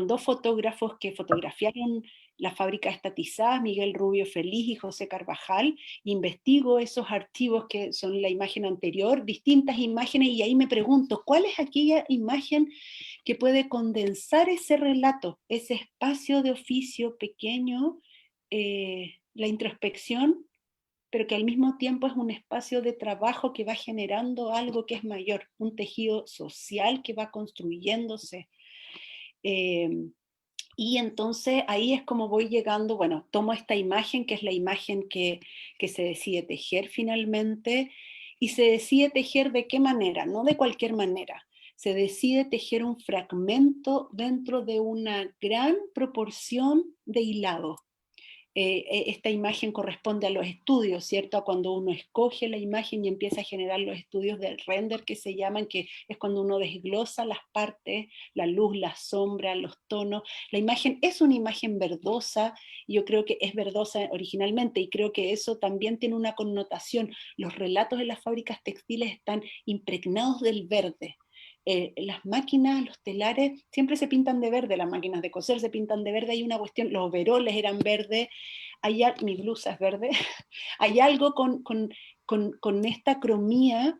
dos fotógrafos que fotografiaron la fábrica estatizada, Miguel Rubio Feliz y José Carvajal. Investigo esos archivos que son la imagen anterior, distintas imágenes, y ahí me pregunto, ¿cuál es aquella imagen que puede condensar ese relato, ese espacio de oficio pequeño, la introspección, pero que al mismo tiempo es un espacio de trabajo que va generando algo que es mayor, un tejido social que va construyéndose. Eh, y entonces ahí es como voy llegando, bueno, tomo esta imagen, que es la imagen que se decide tejer finalmente, y se decide tejer de qué manera, no de cualquier manera. Se decide tejer un fragmento dentro de una gran proporción de hilado. Esta imagen corresponde a los estudios, ¿cierto? A cuando uno escoge la imagen y empieza a generar los estudios del render que se llaman, que es cuando uno desglosa las partes, la luz, la sombra, los tonos. La imagen es una imagen verdosa, y yo creo que es verdosa originalmente, y creo que eso también tiene una connotación. Los relatos de las fábricas textiles están impregnados del verde. Las máquinas, los telares, siempre se pintan de verde, las máquinas de coser se pintan de verde, hay una cuestión, los overoles eran verdes, mi blusa es verde, hay algo con esta cromía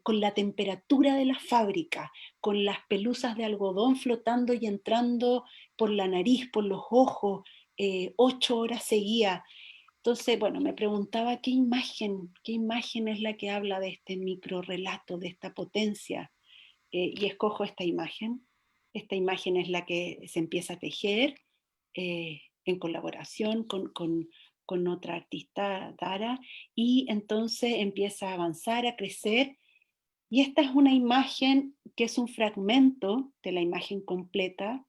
con la temperatura de la fábrica, con las pelusas de algodón flotando y entrando por la nariz, por los ojos, 8 horas seguidas. Entonces, bueno, me preguntaba qué imagen es la que habla de este micro relato, de esta potencia. Y escojo esta imagen. Esta imagen es la que se empieza a tejer en colaboración con otra artista, Dara, y entonces empieza a avanzar, a crecer. Y esta es una imagen que es un fragmento de la imagen completa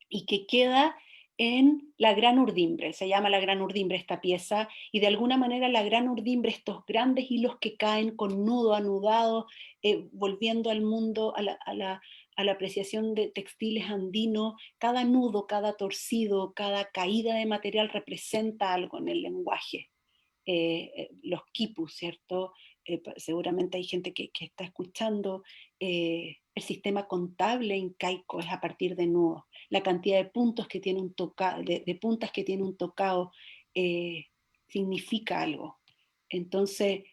y que queda en la gran urdimbre, se llama la gran urdimbre esta pieza, y de alguna manera la gran urdimbre, estos grandes hilos que caen con nudo anudado, volviendo al mundo, a la apreciación de textiles andinos, cada nudo, cada torcido, cada caída de material representa algo en el lenguaje. Los quipus, ¿cierto? Seguramente hay gente que está escuchando. El sistema contable incaico es a partir de nudos. La cantidad de puntos que tiene un tocado, de puntas que tiene un tocado, significa algo. Entonces,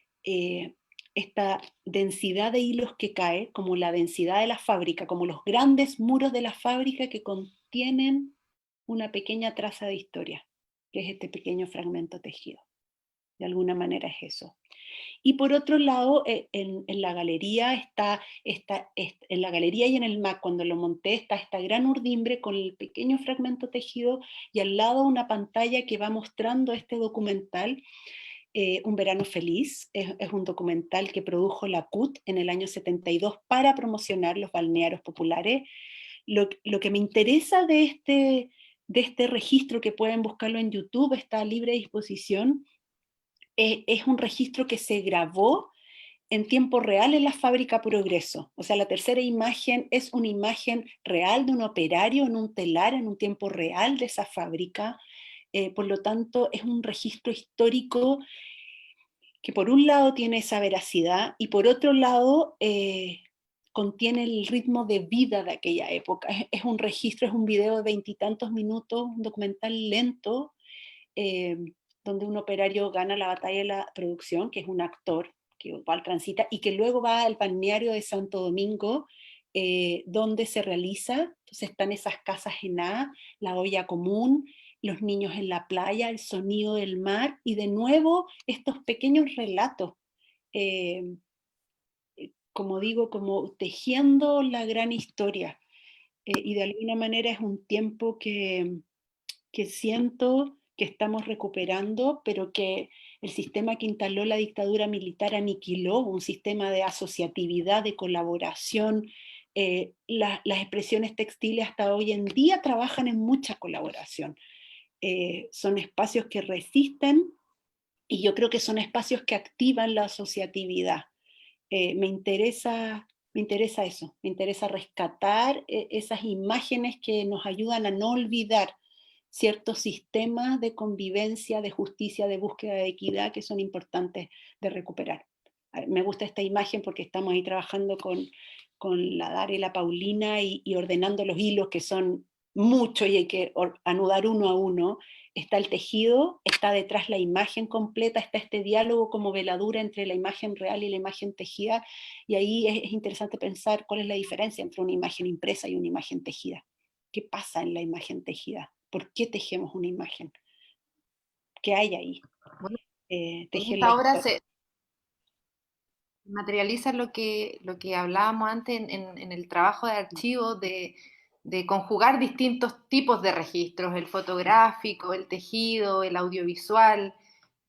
esta densidad de hilos que cae, como la densidad de la fábrica, como los grandes muros de la fábrica que contienen una pequeña traza de historia, que es este pequeño fragmento tejido. De alguna manera es eso. Y por otro lado, en la galería en la galería y en el MAC, cuando lo monté, está esta gran urdimbre con el pequeño fragmento tejido y al lado una pantalla que va mostrando este documental, Un verano feliz. Es un documental que produjo la CUT en el año 72 para promocionar los balnearios populares. Lo que me interesa de este registro, que pueden buscarlo en YouTube, está a libre disposición, es un registro que se grabó en tiempo real en la fábrica Progreso. O sea, la tercera imagen es una imagen real de un operario en un telar en un tiempo real de esa fábrica. Por lo tanto, es un registro histórico que por un lado tiene esa veracidad y por otro lado contiene el ritmo de vida de aquella época. Es un registro, es un video de 20 y tantos minutos, un documental lento, eh, donde un operario gana la batalla de la producción, que es un actor que igual transita, y que luego va al balneario de Santo Domingo, donde se realiza. Entonces están esas casas en A, la olla común, los niños en la playa, el sonido del mar, y de nuevo estos pequeños relatos, eh, como digo, como tejiendo la gran historia. Y de alguna manera es un tiempo que siento que estamos recuperando, pero que el sistema que instaló la dictadura militar aniquiló, un sistema de asociatividad, de colaboración. Las expresiones textiles hasta hoy en día trabajan en mucha colaboración. Son espacios que resisten y yo creo que son espacios que activan la asociatividad. Me interesa eso, me interesa rescatar esas imágenes que nos ayudan a no olvidar ciertos sistemas de convivencia, de justicia, de búsqueda de equidad que son importantes de recuperar. Me gusta esta imagen porque estamos ahí trabajando con la Dara y la Paulina y ordenando los hilos, que son muchos y hay que anudar uno a uno. Está el tejido, está detrás la imagen completa, está este diálogo como veladura entre la imagen real y la imagen tejida, y ahí es interesante pensar cuál es la diferencia entre una imagen impresa y una imagen tejida. ¿Qué pasa en la imagen tejida? ¿Por qué tejemos una imagen? ¿Qué hay ahí? Bueno, en Tejer la esta obra historia. se materializa lo que hablábamos antes en el trabajo de archivo, de conjugar distintos tipos de registros, el fotográfico, el tejido, el audiovisual,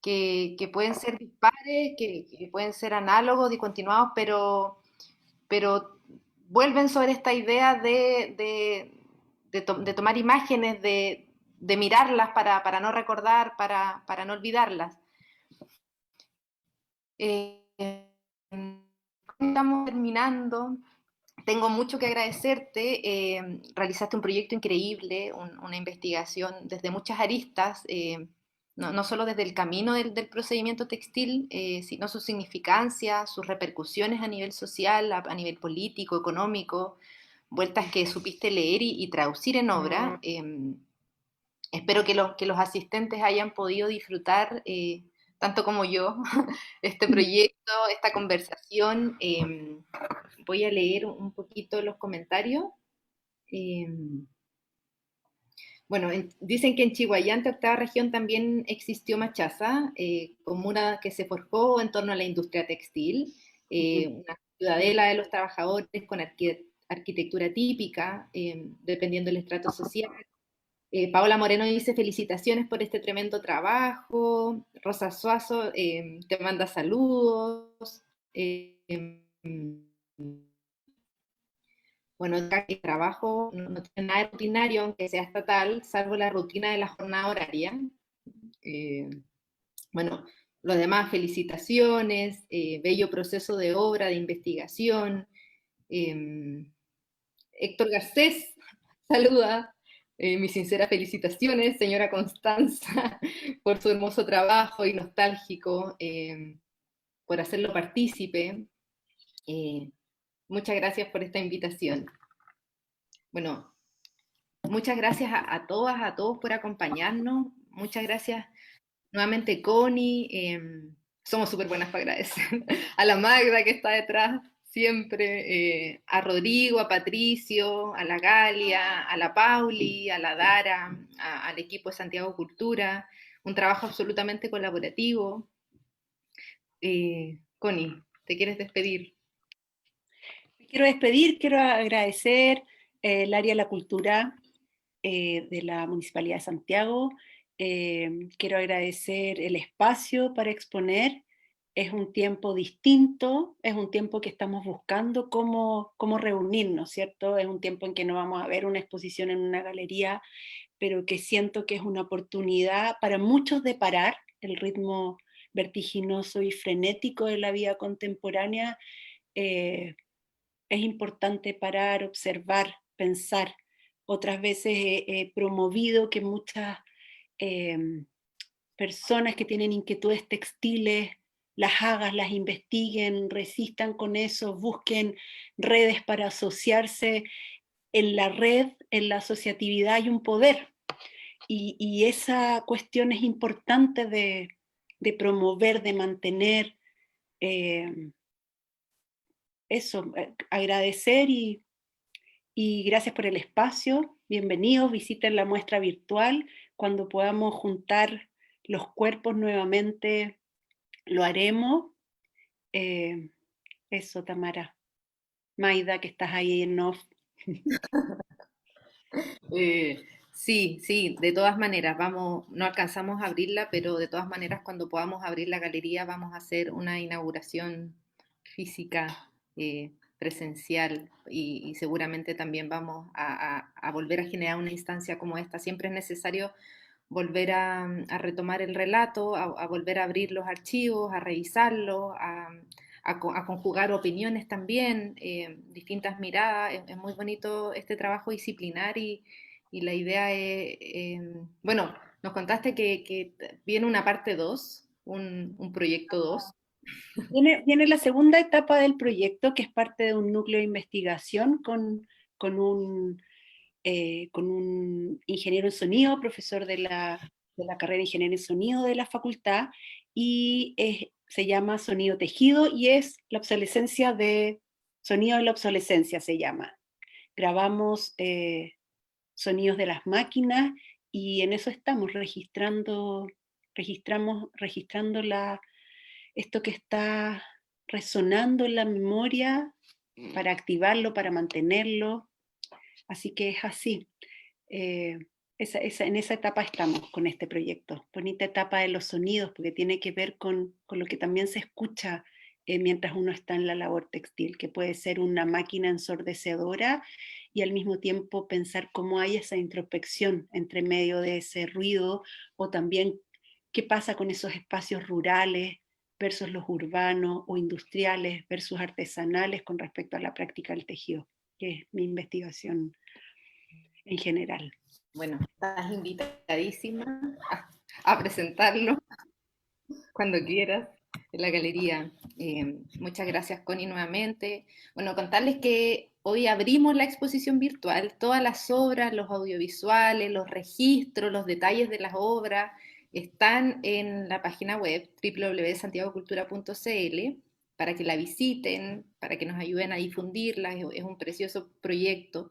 que pueden ser dispares, que pueden ser análogos y continuados, pero vuelven sobre esta idea de tomar imágenes, de mirarlas para no recordar, para no olvidarlas. Estamos terminando. Tengo mucho que agradecerte. Realizaste un proyecto increíble, una investigación desde muchas aristas, no solo desde el camino del procedimiento textil, sino su significancia, sus repercusiones a nivel social, a nivel político, económico, vueltas que supiste leer y traducir en obra. Espero que los asistentes hayan podido disfrutar tanto como yo, este proyecto, esta conversación. Voy a leer un poquito los comentarios. Eh, bueno, dicen que en Chihuayante, octava región, también existió Machaza, comuna que se forjó en torno a la industria textil, una ciudadela de los trabajadores con arquitectura típica, dependiendo del estrato social. Paola Moreno dice felicitaciones por este tremendo trabajo. Rosa Suazo te manda saludos. Eh, bueno, acá el trabajo no tiene nada de rutinario, aunque sea estatal, salvo la rutina de la jornada horaria. Eh, bueno, los demás, felicitaciones, bello proceso de obra, de investigación. Héctor Garcés saluda, mis sinceras felicitaciones, señora Constanza, por su hermoso trabajo y nostálgico, por hacerlo partícipe. Muchas gracias por esta invitación. Bueno, muchas gracias a todas, a todos por acompañarnos. Muchas gracias nuevamente, Connie. Somos súper buenas para agradecer. A la Magda que está detrás siempre, a Rodrigo, a Patricio, a la Galia, a la Pauli, a la Dara, al equipo de Santiago Cultura. Un trabajo absolutamente colaborativo. Connie, ¿te quieres despedir? Me quiero despedir, quiero agradecer el área de la cultura de la Municipalidad de Santiago. Quiero agradecer el espacio para exponer. Es un tiempo distinto, es un tiempo que estamos buscando cómo reunirnos, ¿cierto? Es un tiempo en que no vamos a ver una exposición en una galería, pero que siento que es una oportunidad para muchos de parar el ritmo vertiginoso y frenético de la vida contemporánea. Eh, es importante parar, observar, pensar. Otras veces he promovido que muchas personas que tienen inquietudes textiles las hagan, las investiguen, resistan con eso, busquen redes para asociarse. En la red, en la asociatividad hay un poder y esa cuestión es importante de promover, de mantener. eh, Eso, agradecer y gracias por el espacio. Bienvenidos, visiten la muestra virtual. Cuando podamos juntar los cuerpos nuevamente, lo haremos. Eh, Eso, Tamara. Maida, que estás ahí en off. Sí, sí, de todas maneras, vamos, no alcanzamos a abrirla, pero de todas maneras cuando podamos abrir la galería vamos a hacer una inauguración física, presencial, y seguramente también vamos a volver a generar una instancia como esta. Siempre es necesario volver a retomar el relato, a volver a abrir los archivos, a revisarlos, a conjugar opiniones también, distintas miradas. Es muy bonito este trabajo disciplinar y la idea es, bueno, nos contaste que viene una parte 2, un proyecto 2. Viene la segunda etapa del proyecto, que es parte de un núcleo de investigación con un con un ingeniero en sonido, profesor de la carrera de ingeniería en sonido de la facultad, y se llama Sonido Tejido y es la obsolescencia de, sonido de la obsolescencia se llama. Grabamos sonidos de las máquinas y en eso estamos registrando esto que está resonando en la memoria para activarlo, para mantenerlo. Así que es así. Eh, en esa etapa estamos con este proyecto. Bonita etapa de los sonidos, porque tiene que ver con lo que también se escucha mientras uno está en la labor textil, que puede ser una máquina ensordecedora y al mismo tiempo pensar cómo hay esa introspección entre medio de ese ruido, o también qué pasa con esos espacios rurales versus los urbanos o industriales versus artesanales con respecto a la práctica del tejido, que es mi investigación en general. Bueno, estás invitadísima a presentarlo cuando quieras en la galería. Muchas gracias, Connie, nuevamente. Bueno, contarles que hoy abrimos la exposición virtual, todas las obras, los audiovisuales, los registros, los detalles de las obras están en la página web www.santiagocultura.cl para que la visiten, para que nos ayuden a difundirla. Es un precioso proyecto.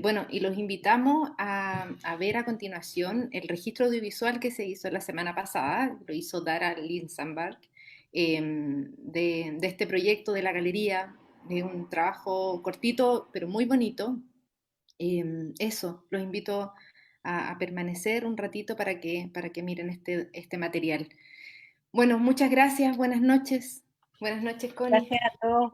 Bueno, y los invitamos a ver a continuación el registro audiovisual que se hizo la semana pasada, lo hizo Dara Linsenberg, de este proyecto de la galería. Es un trabajo cortito, pero muy bonito. Eso, los invito a permanecer un ratito para que miren este material. Bueno, muchas gracias, buenas noches. Buenas noches, Connie. Gracias a todos.